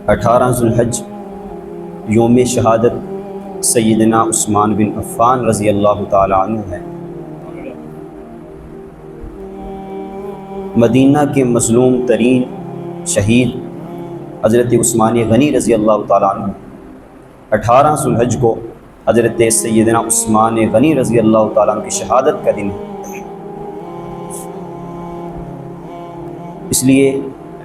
18 ذوالحج یوم شہادت سیدنا عثمان بن عفان رضی اللہ تعالی عنہ ہے۔ مدینہ کے مظلوم ترین شہید حضرت عثمان غنی رضی اللہ تعالی عنہ 18 ذوالحج کو حضرت سیدنا عثمان غنی رضی اللہ تعالیٰ عنہ کی شہادت کا دن ہے۔ اس لیے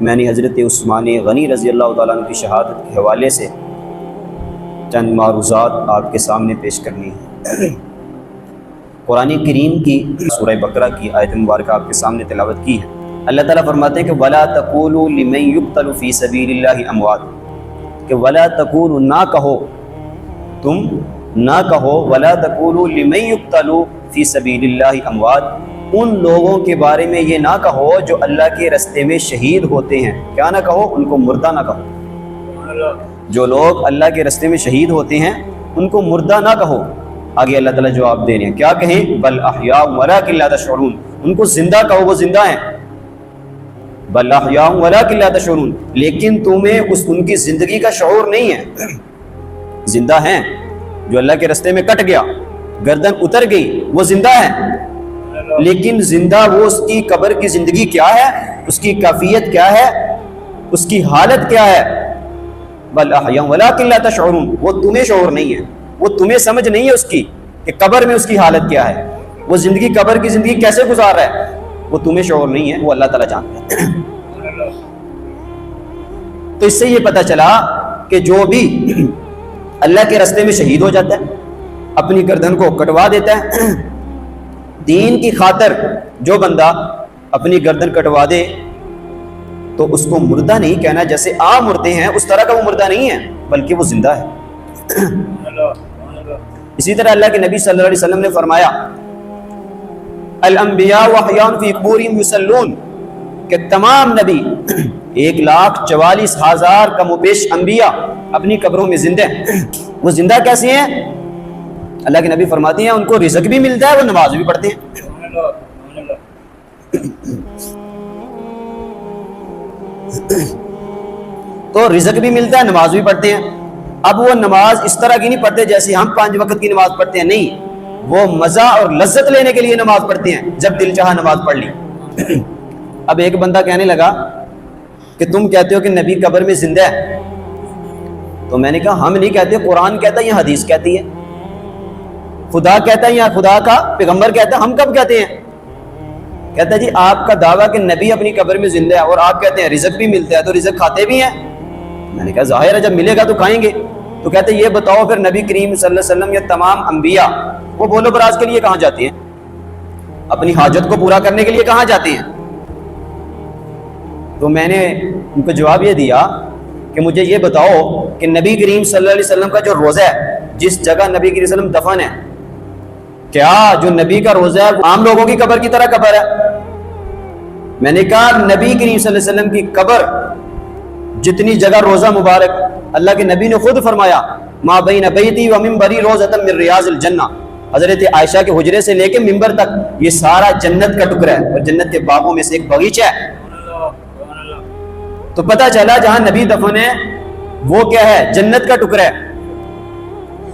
میں نے حضرت عثمان غنی رضی اللہ تعالیٰ عنہ کی شہادت کے حوالے سے چند معروضات آپ کے سامنے پیش کرنی ہے۔ قرآن کریم کی سورہ بقرہ کی آیت مبارکہ آپ کے سامنے تلاوت کی ہے۔ اللہ تعالیٰ فرماتے ہیں کہ وَلَا تَقُولُوا لِمَن يُقْتَلُ فِي سَبِيلِ اللَّهِ أَمْوَاتٌ، کہ وَلَا تَقُولُوا نہ کہو، تم نہ کہو وَلَا تَقُولُوا لِمَن يُقْتَلُ فِي سَبِيلِ اللَّهِ أَمْوَاتٌ، ان لوگوں کے بارے میں یہ نہ کہو جو اللہ کے رستے میں شہید ہوتے ہیں۔ کیا نہ کہو؟ ان کو مردہ نہ کہو۔ جو لوگ اللہ کے رستے میں شہید ہوتے ہیں ان کو مردہ نہ کہو۔ آگے اللہ تعالیٰ جواب دے رہے ہیں، کیا کہیں؟ بل احیاء ولکن لا تشعرون، ان کو زندہ کہو، وہ زندہ ہیں۔ بل احیاء ولکن لا تشعرون، لیکن تمہیں ان کی زندگی کا شعور نہیں ہے۔ زندہ ہیں، جو اللہ کے رستے میں کٹ گیا، گردن اتر گئی، وہ زندہ ہے، لیکن زندہ وہ اس کی قبر کی زندگی کیا ہے، اس کی کیفیت کیا ہے، اس کی حالت کیا ہے۔ بل احیاء ولکن لا تشعرون، وہ تمہیں شعور نہیں ہے، وہ تمہیں سمجھ نہیں ہے اس کی کہ قبر میں اس کی حالت کیا ہے، وہ زندگی قبر کی زندگی کیسے گزار رہا ہے، وہ تمہیں شعور نہیں ہے، وہ اللہ تعالیٰ جانتا ہے۔ تو اس سے یہ پتہ چلا کہ جو بھی اللہ کے راستے میں شہید ہو جاتا ہے، اپنی گردن کو کٹوا دیتا ہے، دین کی خاطر جو بندہ اپنی گردن کٹوا دے تو اس کو مردہ نہیں کہنا، جیسے عام مردے ہیں اس طرح کا وہ مردہ نہیں ہے، بلکہ وہ زندہ ہے۔ اسی طرح اللہ کے نبی صلی اللہ علیہ وسلم نے فرمایا الانبیاء واحیاء فی قبورہم یصلون، کہ تمام نبی 1,44,000 کم و بیش انبیاء اپنی قبروں میں زندہ ہیں۔ وہ زندہ کیسے ہیں؟ اللہ کے نبی فرماتے ہیں ان کو رزق بھی ملتا ہے، وہ نماز بھی پڑھتے ہیں۔ تو رزق بھی ملتا ہے، نماز بھی پڑھتے ہیں۔ اب وہ نماز اس طرح کی نہیں پڑھتے جیسے ہم 5 وقت کی نماز پڑھتے ہیں، نہیں، وہ مزہ اور لذت لینے کے لیے نماز پڑھتے ہیں، جب دل چاہا نماز پڑھ لی۔ اب ایک بندہ کہنے لگا کہ تم کہتے ہو کہ نبی قبر میں زندہ ہے، تو میں نے کہا ہم نہیں کہتے، قرآن کہتا ہے یا حدیث کہتی ہے، خدا کہتا ہے یا خدا کا پیغمبر کہتا ہے، ہم کب کہتے ہیں؟ کہتا ہے جی آپ کا دعویٰ کہ نبی اپنی قبر میں زندہ ہے اور آپ کہتے ہیں رزق بھی ملتا ہے، تو رزق کھاتے بھی ہیں؟ میں نے کہا ظاہر ہے جب ملے گا تو کھائیں گے۔ تو کہتے ہیں یہ بتاؤ پھر نبی کریم صلی اللہ علیہ وسلم یا تمام انبیاء وہ بولو براز کے لیے کہاں جاتے ہیں؟ اپنی حاجت کو پورا کرنے کے لیے کہاں جاتے ہیں؟ تو میں نے ان کو جواب یہ دیا کہ مجھے یہ بتاؤ کہ نبی کریم صلی اللہ علیہ وسلم کا جو روزہ ہے، جس جگہ نبی کریم صلی اللہ علیہ وسلم دفن ہے، کیا جو نبی کا روزہ ہے عام لوگوں کی قبر کی طرح قبر ہے؟ میں نے کہا نبی کریم صلی اللہ علیہ وسلم کی قبر جتنی جگہ روزہ مبارک، اللہ کے نبی نے خود فرمایا ما بین بیتی و منبری روزۃ من ریاض الجنہ، حضرت عائشہ کے حجرے سے لے کے منبر تک یہ سارا جنت کا ٹکڑا ہے اور جنت کے باغوں میں سے ایک باغیچہ ہے۔ تو پتہ چلا جہاں نبی دفن ہے وہ کیا ہے؟ جنت کا ٹکڑا ہے۔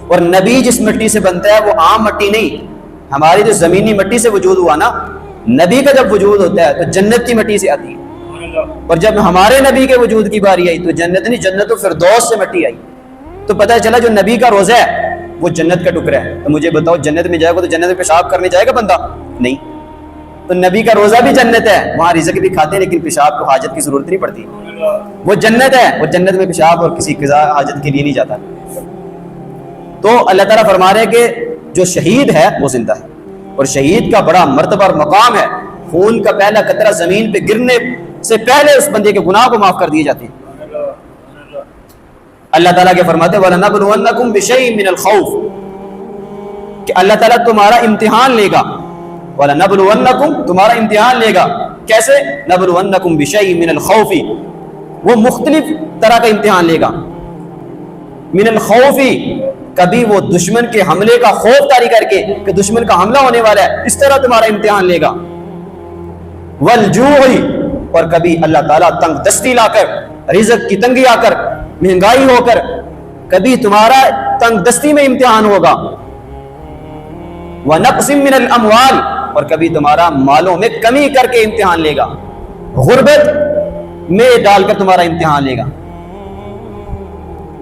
اور نبی جس مٹی سے بنتا ہے وہ عام مٹی نہیں، ہماری جو زمینی مٹی سے وجود ہوا نا، نبی کا جب وجود ہوتا ہے تو جنت کی مٹی سے آتی ہے، اور جب ہمارے نبی کے وجود کی باری آئی تو جنت نہیں، جنت الفردوس سے مٹی آئی۔ تو پتہ چلا جو نبی کا روزہ ہے وہ جنت کا ٹکڑا ہے۔ تو مجھے بتاؤ جنت میں جائے گا تو جنت میں پیشاب کرنے جائے گا بندہ؟ نہیں۔ تو نبی کا روزہ بھی جنت ہے، وہاں رزق بھی کھاتے ہیں لیکن پیشاب کو حاجت کی ضرورت نہیں پڑتی، وہ جنت ہے، وہ جنت میں پیشاب اور کسی قضا حاجت کے لیے نہیں جاتا۔ تو اللہ تعالیٰ فرما رہے ہیں کہ جو شہید ہے وہ زندہ ہے، اور شہید کا بڑا مرتبہ اور مقام ہے، خون کا پہلا قطرہ زمین پہ گرنے سے پہلے اس بندے کے گناہ کو معاف کر دیے جاتے ہیں۔ اللہ تعالیٰ کے فرماتے ہیں وَلَنَبْلُوَنَّكُمْ بِشَيْءٍ مِّنَ الْخَوْفِ، کہ اللہ تعالیٰ تمہارا امتحان لے گا، وَلَنَبْلُوَنَّكُمْ تمہارا امتحان لے گا، کیسے؟ نَبْلُوَنَّكُمْ بِشَيْءٍ مِّنَ الْخَوْفِ، وہ مختلف طرح کا امتحان لے گا۔ من الخوف، کبھی وہ دشمن کے حملے کا خوف طاری کر کے کہ دشمن کا حملہ ہونے والا ہے، اس طرح تمہارا امتحان لے گا۔ والجوع، اور کبھی اللہ تعالیٰ تنگ دستی لا کر رزق کی تنگی آ کر، مہنگائی ہو کر، کبھی تمہارا تنگ دستی میں امتحان ہوگا، وَنَقْصٍ مِّنَ الْأَمْوَالِ، اور کبھی تمہارا مالوں میں کمی کر کے امتحان لے گا، غربت میں ڈال کر تمہارا امتحان لے گا۔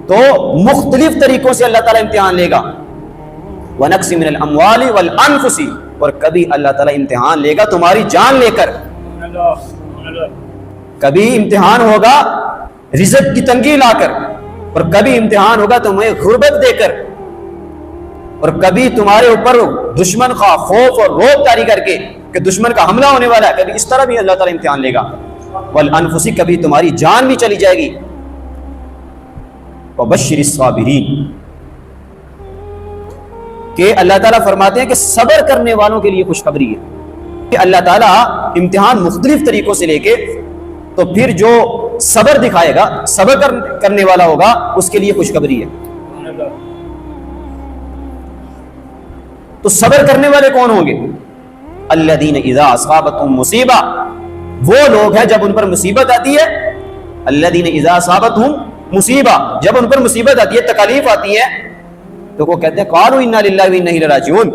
تو مختلف طریقوں سے اللہ تعالیٰ امتحان لے گا، وَنَقْصٍ مِّنَ الْأَمْوَالِ وَالْأَنفُسِ، اور کبھی اللہ تعالیٰ امتحان لے گا تمہاری جان لے کر، کبھی امتحان ہوگا رزق کی تنگی لا کر، اور کبھی امتحان ہوگا تمہیں غربت دے کر، اور کبھی تمہارے اوپر دشمن کا خوف اور روب طاری کر کے کہ دشمن کا حملہ ہونے والا ہے، کبھی اس طرح بھی اللہ تعالیٰ امتحان لے گا، والانفس، کبھی تمہاری جان بھی چلی جائے گی۔ وبشر الصابرین، کہ اللہ تعالیٰ فرماتے ہیں کہ صبر کرنے والوں کے لیے خوشخبری ہے کہ اللہ تعالیٰ امتحان مختلف طریقوں سے لے کے تو پھر جو صبر دکھائے گا، صبر کرنے والا ہوگا، اس کے لیے خوشخبری ہے۔ تو صبر کرنے والے کون ہوں گے؟ الذین اذا اصابتہم مصیبہ، وہ لوگ ہیں جب ان پر مصیبت آتی ہے، الذین اذا اصابتہم مصیبہ، جب ان پر مصیبت آتی ہے، تکالیف آتی ہے، تو وہ کہتے ہیں قالوا انا للہ و انا الیہ راجعون،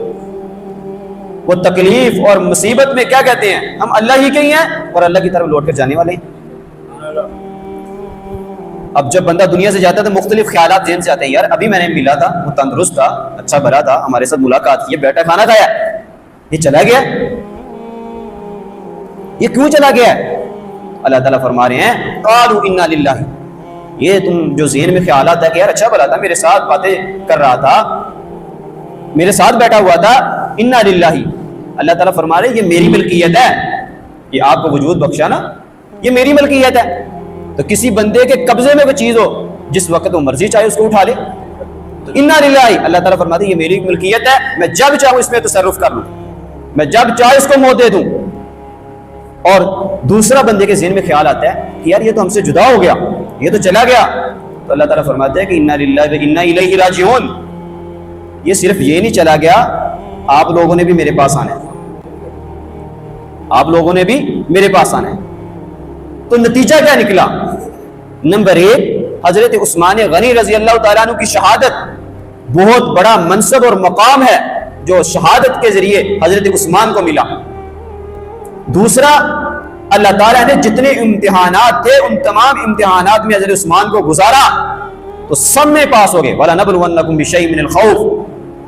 وہ تکلیف اور مصیبت میں کیا کہتے ہیں؟ ہم اللہ ہی کے ہی ہیں اور اللہ کی طرف لوٹ کر جانے والے ہیں۔ اب جب بندہ دنیا سے جاتا ہے تو مختلف خیالات ذہن سے آتے ہیں، یار ابھی میں نے ملا تھا، وہ تندرست تھا، اچھا بھلا تھا، ہمارے ساتھ ملاقات کی، بیٹھا کھانا کھایا، یہ چلا گیا، یہ کیوں چلا گیا ہے؟ اللہ تعالیٰ فرما رہے ہیں قالوا انا للہ، یہ تم جو ذہن میں خیالات ہے کہ یار اچھا بھلا تھا، میرے ساتھ باتیں کر رہا تھا، میرے ساتھ بیٹھا ہوا تھا، انا للہ، اللہ تعالیٰ فرما رہے ہیں یہ میری ملکیت ہے، یہ آپ کو وجود بخشا نا، یہ میری ملکیت ہے۔ تو کسی بندے کے قبضے میں کوئی چیز ہو، جس وقت وہ مرضی چاہے اس کو اٹھا لے، تو انا للہ، اللہ تعالیٰ فرماتے ہیں یہ میری ملکیت ہے، میں جب چاہوں اس میں تصرف کر لوں، میں جب چاہے اس کو موت دے دوں۔ اور دوسرا بندے کے ذہن میں خیال آتا ہے کہ یار یہ تو ہم سے جدا ہو گیا، یہ تو چلا گیا، تو اللہ تعالیٰ فرماتے ہیں کہ انا للہ و انا الیہ راجعون، یہ صرف یہ نہیں چلا گیا، آپ لوگوں نے بھی میرے پاس آنا ہے، آپ لوگوں نے بھی میرے پاس آنا ہے۔ تو نتیجہ کیا نکلا؟ نمبر 1، حضرت عثمان غنی رضی اللہ تعالیٰ عنہ کی شہادت بہت بڑا منصب اور مقام ہے جو شہادت کے ذریعے حضرت عثمان کو ملا۔ دوسرا، اللہ تعالیٰ نے جتنے امتحانات تھے ان تمام امتحانات میں حضرت عثمان کو گزارا تو سب میں پاس ہو گئے۔ وَلَنَبْلُوَنَّكُمْ بِشَيْءٍ مِّنَ الْخَوْفِ،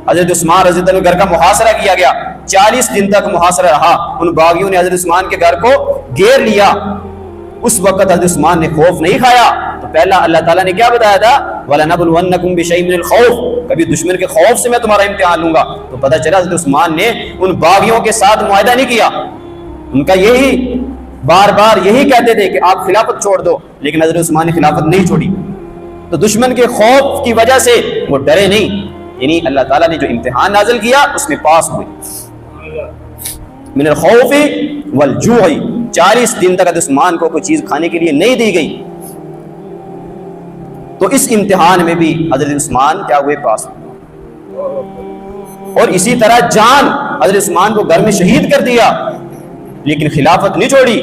حضرت عثمان رضی اللہ عنہ گھر کا محاصرہ کیا گیا، 40 دن تک محاصرہ رہا، ان باغیوں نے حضرت عثمان کے گھر کو گھیر لیا، اس وقت حضرت عثمان نے خوف نہیں کھایا۔ تو پہلا اللہ تعالیٰ نے کیا بتایا تھا؟ وَلَنَبْلُوَنَّكُمْ بِشَيْءٍ مِّنَ الْخَوْفِ، کبھی دشمن کے خوف سے میں تمہارا امتحان لوں گا۔ تو پتہ چلا حضرت عثمان نے ان باغیوں کے ساتھ معاہدہ نہیں کیا، ان کا یہی بار بار یہی کہتے تھے کہ آپ خلافت چھوڑ دو، لیکن حضرت عثمان نے خلافت نہیں چھوڑی۔ تو دشمن کے خوف کی وجہ سے وہ ڈرے نہیں، یعنی اللہ تعالیٰ نے جو امتحان نازل کیا اس میں پاس ہوئے۔ من الخوف والجوع، 40 دن تک حضرت عثمان کو کوئی چیز کھانے کے لیے نہیں دی گئی، تو اس امتحان میں بھی حضرت عثمان کیا ہوئے؟ پاس ہوئے۔ اور اسی طرح جان حضرت عثمان کو گھر میں شہید کر دیا، لیکن خلافت نہیں چھوڑی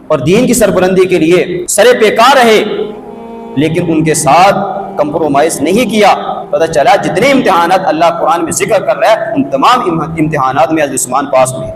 اور دین کی سربلندی کے لیے سرے پیکار رہے، لیکن ان کے ساتھ کمپرومائز نہیں کیا۔ پتہ چلا جتنے امتحانات اللہ قرآن میں ذکر کر رہا ہے ان تمام امتحانات میں حضرت عثمان پاس ہوئے۔